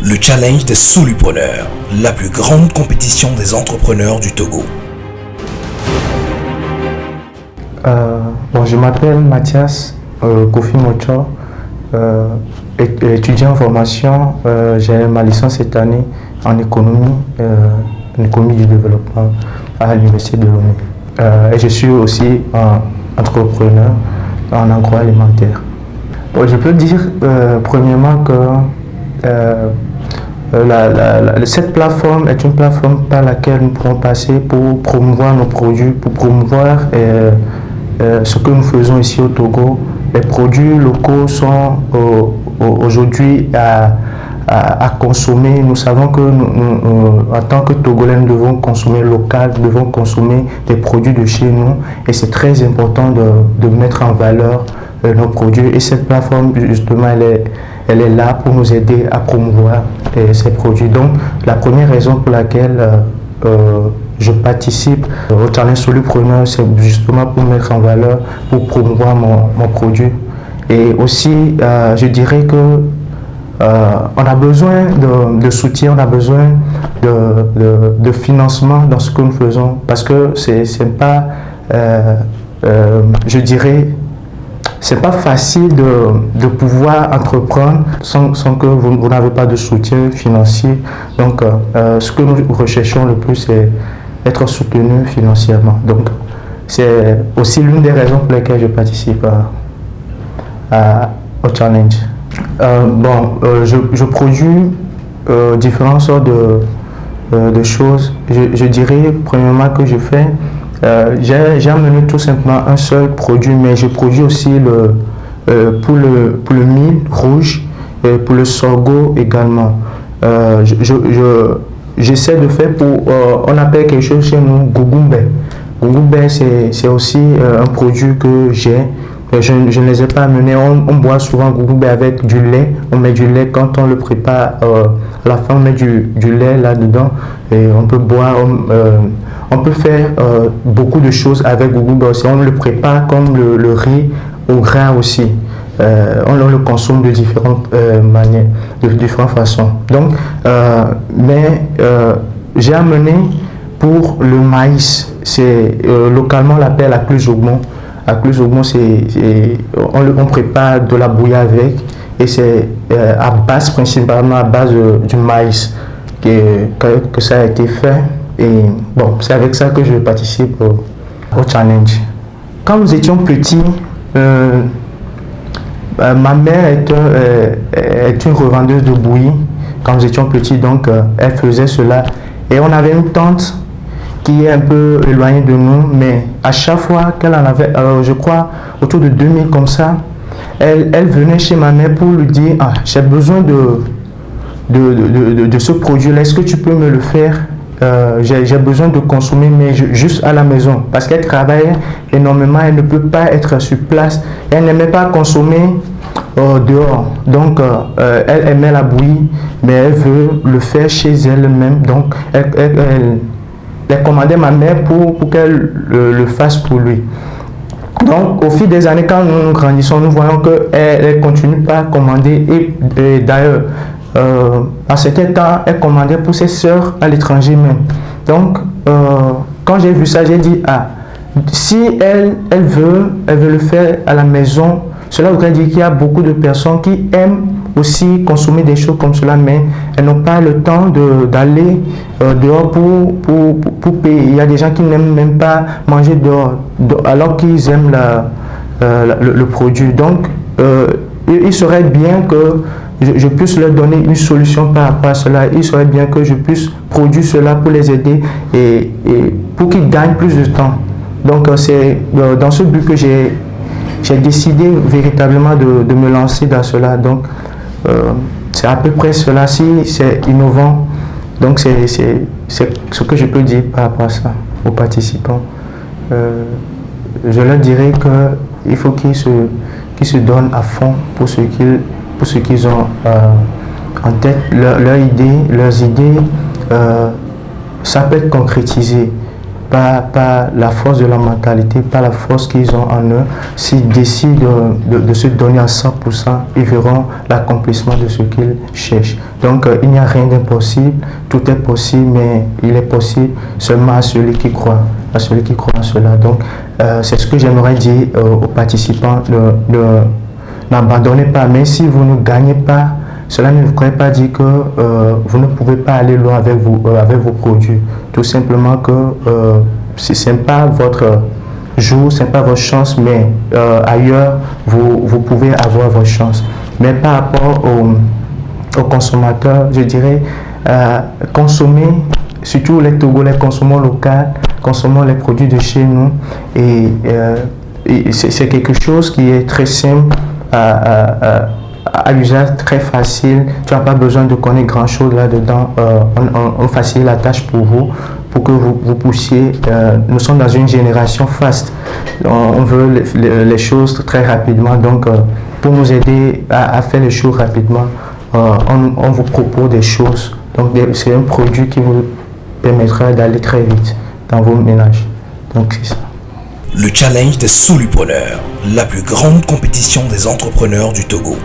Le challenge des solupreneurs, la plus grande compétition des entrepreneurs du Togo. Je m'appelle Mathias Kofi Mocho, étudiant en formation. J'ai ma licence cette année en économie du développement à l'Université de Lomé. Et je suis aussi entrepreneur en agroalimentaire. Je peux dire premièrement que cette plateforme est une plateforme par laquelle nous pourrons passer pour promouvoir nos produits, pour promouvoir ce que nous faisons ici au Togo. Les produits locaux sont aujourd'hui à consommer. Nous savons que en tant que Togolais, nous devons consommer local, nous devons consommer des produits de chez nous. Et c'est très important de mettre en valeur nos produits. Et cette plateforme, justement, elle est là pour nous aider à promouvoir ces produits. Donc, la première raison pour laquelle je participe au challenge solupreneur, c'est justement pour mettre en valeur, pour promouvoir mon produit. Et aussi, je dirais que on a besoin de soutien, on a besoin de financement dans ce que nous faisons, parce que c'est pas, je dirais, c'est pas facile de pouvoir entreprendre sans que vous n'avez pas de soutien financier. Donc, ce que nous recherchons le plus, c'est être soutenu financièrement. Donc, c'est aussi l'une des raisons pour lesquelles je participe au challenge. Je produis différentes sortes de choses. Je dirais premièrement que je fais. J'ai amené tout simplement un seul produit, mais je produis aussi pour le mil rouge et pour le sorgho également. J'essaie de faire on appelle quelque chose chez nous Gougoumbe. Gougoumbe, c'est aussi un produit que j'ai. Je ne les ai pas amenés. On boit souvent Gougoumbe avec du lait. On met du lait quand on le prépare. À la fin, on met du lait là-dedans et on peut boire. On peut faire beaucoup de choses avec Gougoumbe aussi. On le prépare comme le riz au grain aussi. On le consomme de différentes manières, de différentes façons. Donc, j'ai amené pour le maïs. Localement, on l'appelle Akluzogbon. Akluzogbon, on prépare de la bouillie avec, et c'est principalement à base du maïs que ça a été fait. Et bon, c'est avec ça que je participe au challenge. Quand nous étions petits, ma mère est une revendeuse de bouillie. Quand nous étions petits, donc elle faisait cela. Et on avait une tante qui est un peu éloignée de nous, mais à chaque fois qu'elle en avait, je crois, autour de 2000 comme ça, elle venait chez ma mère pour lui dire: ah, j'ai besoin de ce produit-là, est-ce que tu peux me le faire? J'ai besoin de consommer, mais juste à la maison, parce qu'elle travaille énormément, elle ne peut pas être sur place, elle n'aimait pas consommer dehors. Donc elle aimait la bouillie, mais elle veut le faire chez elle-même. Donc elle commandait ma mère pour qu'elle le fasse pour lui. Donc au fil des années, quand nous grandissons, nous voyons qu'elle ne continue pas à commander. Et d'ailleurs, à certain temps, elle commandait pour ses sœurs à l'étranger même. Donc, quand j'ai vu ça, j'ai dit: ah, si elle veut le faire à la maison, cela voudrait dire qu'il y a beaucoup de personnes qui aiment aussi consommer des choses comme cela, mais elles n'ont pas le temps d'aller dehors pour payer. Il y a des gens qui n'aiment même pas manger dehors, alors qu'ils aiment le produit. Donc, il serait bien que je puisse leur donner une solution par rapport à cela. Il serait bien que je puisse produire cela pour les aider et pour qu'ils gagnent plus de temps. Donc, c'est dans ce but que j'ai décidé véritablement de me lancer dans cela. Donc, c'est à peu près cela. Si c'est innovant, donc c'est ce que je peux dire par rapport à ça aux participants. Je leur dirais qu'il faut qu'ils se donnent à fond pour ce qu'ils ont en tête. Leurs idées, ça peut être concrétisé. pas la force de la mentalité, pas la force qu'ils ont en eux, s'ils décident de se donner à 100%, ils verront l'accomplissement de ce qu'ils cherchent. Donc il n'y a rien d'impossible, tout est possible, mais il est possible seulement à celui qui croit, à celui qui croit en cela. Donc c'est ce que j'aimerais dire aux participants, n'abandonnez pas, mais si vous ne gagnez pas, cela ne veut pas dire que vous ne pouvez pas aller loin avec vos produits. Tout simplement que ce n'est pas votre jour, ce n'est pas votre chance, mais ailleurs, vous pouvez avoir votre chance. Mais par rapport aux consommateurs, je dirais, consommer, surtout les Togolais, consommons local, consommons les produits de chez nous. Et c'est quelque chose qui est très simple à usage très facile. Tu n'as pas besoin de connaître grand chose là-dedans. On facilite la tâche pour vous, pour que vous poussiez. Nous sommes dans une génération fast. On veut les choses très rapidement. Donc, pour nous aider à faire les choses rapidement, on vous propose des choses. Donc, c'est un produit qui vous permettra d'aller très vite dans vos ménages. Donc, c'est ça. Le challenge des solupreneurs, la plus grande compétition des entrepreneurs du Togo.